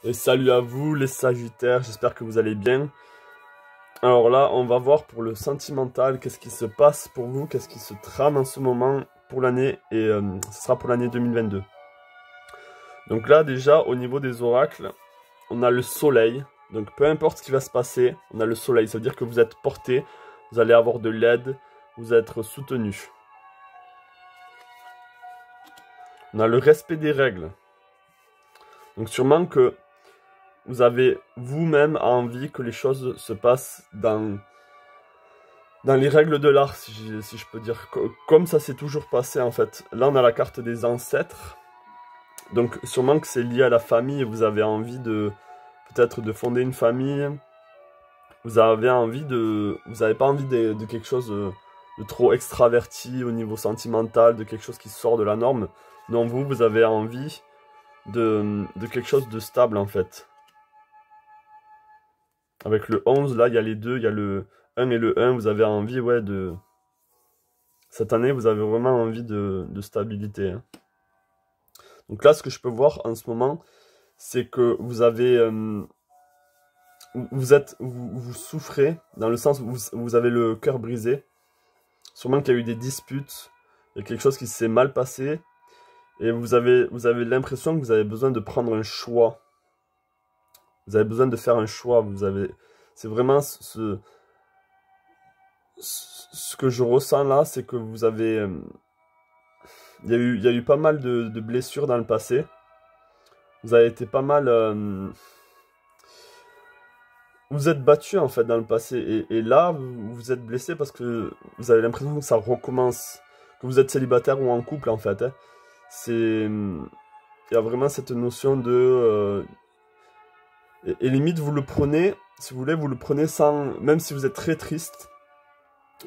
Et salut à vous les Sagittaires, j'espère que vous allez bien. Alors là, on va voir pour le sentimental, qu'est-ce qui se passe pour vous, qu'est-ce qui se trame en ce moment pour l'année, et ce sera pour l'année 2022. Donc là, déjà, au niveau des oracles, on a le soleil. Donc peu importe ce qui va se passer, on a le soleil. Ça veut dire que vous êtes porté, vous allez avoir de l'aide, vous allez être soutenu. On a le respect des règles. Donc sûrement que vous avez vous-même envie que les choses se passent dans les règles de l'art, si je peux dire. Comme ça s'est toujours passé en fait. Là on a la carte des ancêtres. Donc sûrement que c'est lié à la famille. Vous avez envie de peut-être de fonder une famille. Vous avez pas envie de quelque chose de trop extraverti au niveau sentimental, de quelque chose qui sort de la norme. Non, vous avez envie de quelque chose de stable en fait. Avec le 11, là, il y a les deux, il y a le 1 et le 1, vous avez envie, ouais, de... Cette année, vous avez vraiment envie de stabilité. Hein. Donc là, ce que je peux voir en ce moment, c'est que vous avez... vous souffrez, dans le sens où vous avez le cœur brisé. Sûrement qu'il y a eu des disputes, il y a quelque chose qui s'est mal passé, et vous avez l'impression que vous avez besoin de prendre un choix. Vous avez besoin de faire un choix. C'est vraiment ce que je ressens là, c'est que vous avez... il y a eu pas mal de blessures dans le passé. Vous avez été pas mal... vous êtes battu en fait dans le passé. Et là, vous êtes blessé parce que vous avez l'impression que ça recommence. Que vous êtes célibataire ou en couple en fait. Hein. Il y a vraiment cette notion de... Et limite, vous le prenez, si vous voulez, vous le prenez sans... Même si vous êtes très triste,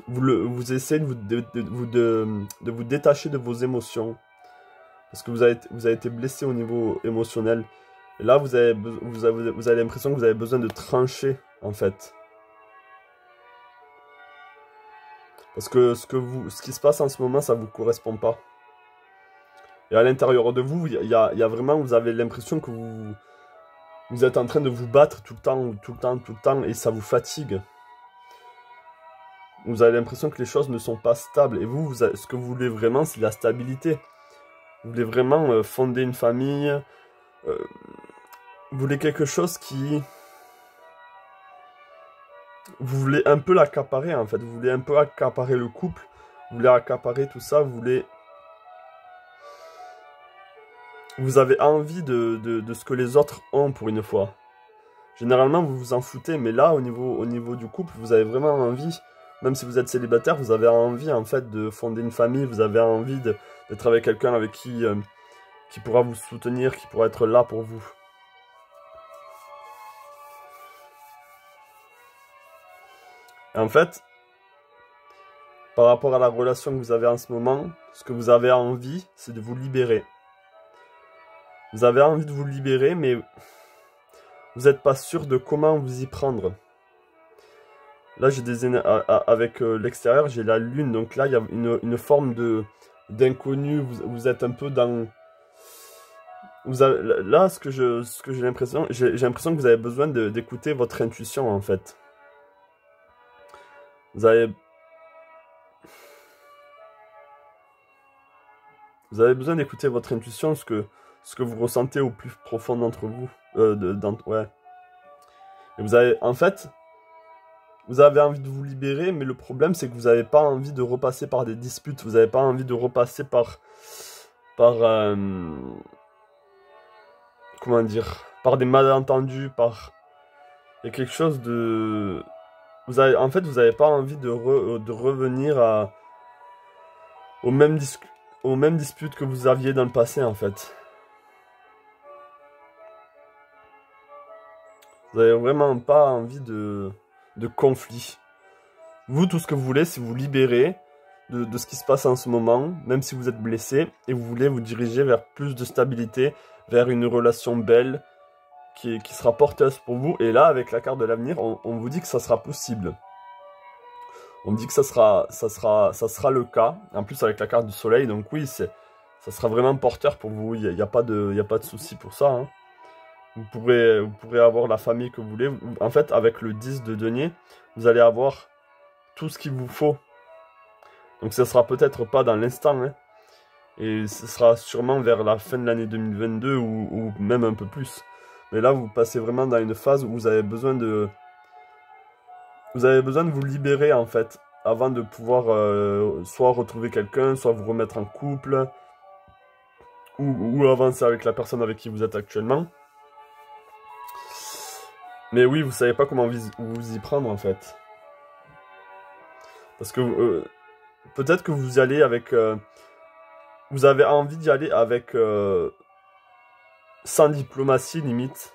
vous essayez de vous détacher de vos émotions. Parce que vous avez été blessé au niveau émotionnel. Et là, vous avez l'impression que vous avez besoin de trancher, en fait. Parce que ce qui se passe en ce moment, ça ne vous correspond pas. Et à l'intérieur de vous, il y a vraiment... Vous avez l'impression que vous êtes en train de vous battre tout le temps, et ça vous fatigue. Vous avez l'impression que les choses ne sont pas stables. Et ce que vous voulez vraiment, c'est la stabilité. Vous voulez vraiment fonder une famille. Vous voulez quelque chose qui... Vous voulez un peu l'accaparer, en fait. Vous voulez un peu accaparer le couple. Vous voulez accaparer tout ça. Vous avez envie de ce que les autres ont pour une fois. Généralement, vous vous en foutez, mais là, au niveau du couple, vous avez vraiment envie, même si vous êtes célibataire, vous avez envie, en fait, de fonder une famille, vous avez envie d'être avec quelqu'un avec qui pourra vous soutenir, qui pourra être là pour vous. Et en fait, par rapport à la relation que vous avez en ce moment, ce que vous avez envie, c'est de vous libérer. Vous avez envie de vous libérer, mais vous n'êtes pas sûr de comment vous y prendre. Là, j'ai avec l'extérieur, j'ai la lune. Donc là, il y a une forme d'inconnu. Vous êtes un peu dans... Là, ce que j'ai l'impression que vous avez besoin d'écouter votre intuition, en fait. Vous avez besoin d'écouter votre intuition, ce que vous ressentez au plus profond d'entre vous. Ouais. Et en fait, vous avez envie de vous libérer, mais le problème, c'est que vous n'avez pas envie de repasser par des disputes. Vous n'avez pas envie de repasser par comment dire, par des malentendus, il y a quelque chose de... En fait, vous n'avez pas envie de revenir aux mêmes disputes que vous aviez dans le passé, en fait. Vous n'avez vraiment pas envie de conflit. Vous, tout ce que vous voulez, c'est vous libérer de ce qui se passe en ce moment, même si vous êtes blessé, et vous voulez vous diriger vers plus de stabilité, vers une relation belle, qui sera porteuse pour vous. Et là, avec la carte de l'avenir, on vous dit que ça sera possible. On me dit que ça sera le cas. En plus, avec la carte du soleil, donc oui, ça sera vraiment porteur pour vous. Il n'y a pas de souci pour ça. Hein. vous pourrez avoir la famille que vous voulez. En fait, avec le 10 de denier, vous allez avoir tout ce qu'il vous faut. Donc ce sera peut-être pas dans l'instant, hein, et ce sera sûrement vers la fin de l'année 2022 ou même un peu plus. Mais là, vous passez vraiment dans une phase où vous avez besoin de vous libérer, en fait, avant de pouvoir soit retrouver quelqu'un, soit vous remettre en couple, ou avancer avec la personne avec qui vous êtes actuellement. Mais oui, vous savez pas comment vous y prendre, en fait. Parce que peut-être que vous y allez avec... vous avez envie d'y aller avec... sans diplomatie, limite.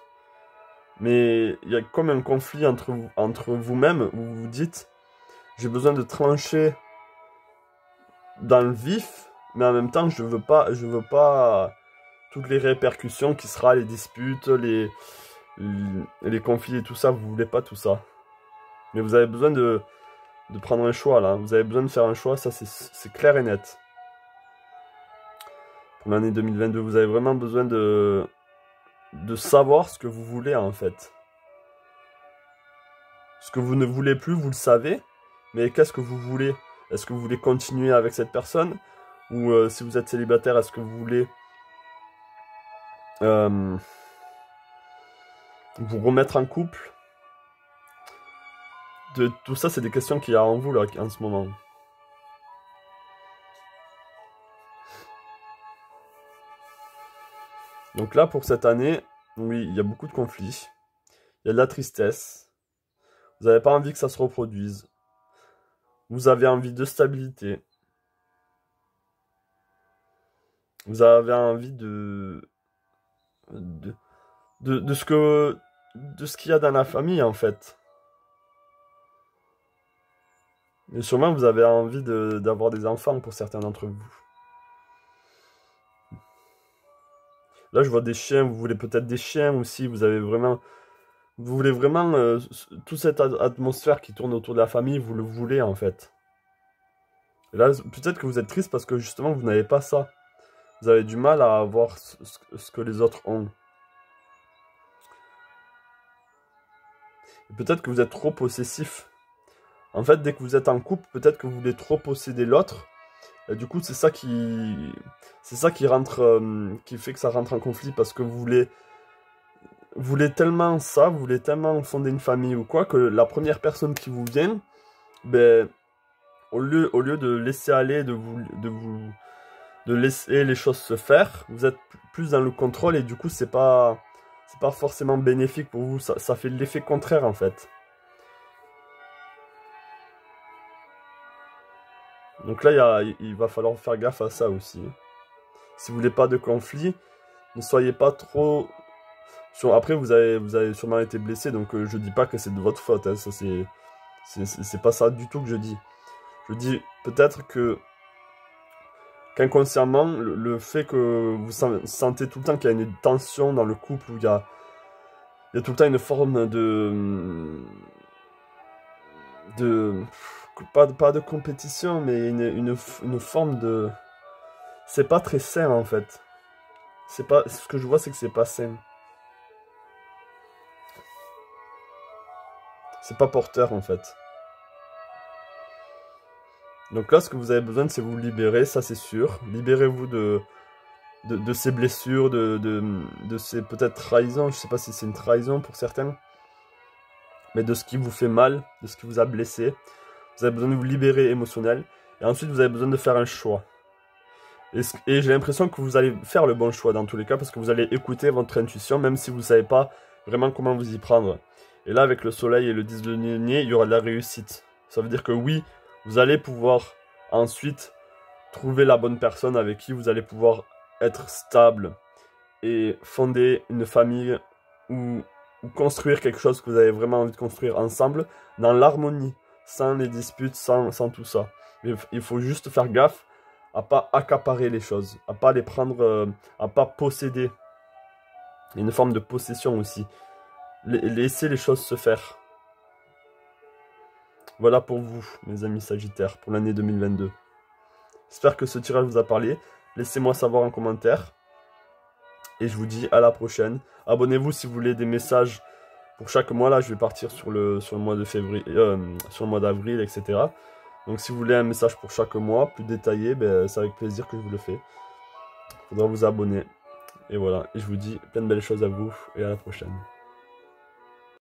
Mais il y a comme un conflit entre vous-même, où vous vous dites, j'ai besoin de trancher dans le vif, mais en même temps, je veux pas toutes les répercussions qui sera les disputes, les conflits et tout ça, vous voulez pas tout ça. Mais vous avez besoin de prendre un choix, là. Vous avez besoin de faire un choix, ça c'est clair et net. Pour l'année 2022, vous avez vraiment besoin de savoir ce que vous voulez, en fait. Ce que vous ne voulez plus, vous le savez, mais qu'est-ce que vous voulez? Est-ce que vous voulez continuer avec cette personne? Ou si vous êtes célibataire, est-ce que vous voulez vous remettre en couple? Tout ça, c'est des questions qu'il y a en vous, là, en ce moment. Donc là, pour cette année, oui, il y a beaucoup de conflits. Il y a de la tristesse. Vous n'avez pas envie que ça se reproduise. Vous avez envie de stabilité. Vous avez envie de ce qu'il y a dans la famille, en fait. Et sûrement, vous avez envie d'avoir des enfants pour certains d'entre vous. Là, je vois des chiens. Vous voulez peut-être des chiens aussi. Vous voulez vraiment toute cette atmosphère qui tourne autour de la famille. Vous le voulez, en fait. Et là, peut-être que vous êtes triste parce que justement, vous n'avez pas ça. Vous avez du mal à avoir ce que les autres ont. Peut-être que vous êtes trop possessif. En fait, dès que vous êtes en couple, peut-être que vous voulez trop posséder l'autre. Et du coup, c'est ça qui rentre, qui fait que ça rentre en conflit parce que vous voulez tellement ça, vous voulez tellement fonder une famille ou quoi, que la première personne qui vous vient, ben, au lieu de laisser aller, de laisser les choses se faire, vous êtes plus dans le contrôle et du coup, c'est pas forcément bénéfique pour vous. Ça fait l'effet contraire, en fait. Donc là, il va falloir faire gaffe à ça aussi. Si vous voulez pas de conflit, ne soyez pas trop... Après, vous avez sûrement été blessé, donc je dis pas que c'est de votre faute. Hein, ça, c'est pas ça du tout que je dis. Je dis peut-être que qu'inconsciemment, le fait que vous sentez tout le temps qu'il y a une tension dans le couple, où il y a tout le temps une forme pas de compétition, mais une forme de... C'est pas très sain, en fait. Ce que je vois, c'est que c'est pas sain. C'est pas porteur, en fait. Donc là, ce que vous avez besoin, c'est vous libérer, ça c'est sûr. Libérez-vous de ces blessures, de ces peut-être trahisons. Je sais pas si c'est une trahison pour certains. Mais de ce qui vous fait mal, de ce qui vous a blessé. Vous avez besoin de vous libérer émotionnel. Et ensuite, vous avez besoin de faire un choix. Et j'ai l'impression que vous allez faire le bon choix dans tous les cas, parce que vous allez écouter votre intuition, même si vous ne savez pas vraiment comment vous y prendre. Et là, avec le soleil et le 10 de denier, il y aura de la réussite. Ça veut dire que oui, vous allez pouvoir ensuite trouver la bonne personne avec qui vous allez pouvoir être stable et fonder une famille ou construire quelque chose que vous avez vraiment envie de construire ensemble dans l'harmonie, sans les disputes, sans tout ça. Il faut juste faire gaffe à pas accaparer les choses, à pas les prendre, à pas posséder. Il y a une forme de possession aussi. Laissez les choses se faire. Voilà pour vous, mes amis Sagittaires, pour l'année 2022. J'espère que ce tirage vous a parlé. Laissez-moi savoir en commentaire. Et je vous dis à la prochaine. Abonnez-vous si vous voulez des messages pour chaque mois. Là, je vais partir sur le mois de février, sur le mois d'avril, etc. Donc si vous voulez un message pour chaque mois, plus détaillé, ben, c'est avec plaisir que je vous le fais. Il faudra vous abonner. Et voilà, et je vous dis plein de belles choses à vous et à la prochaine.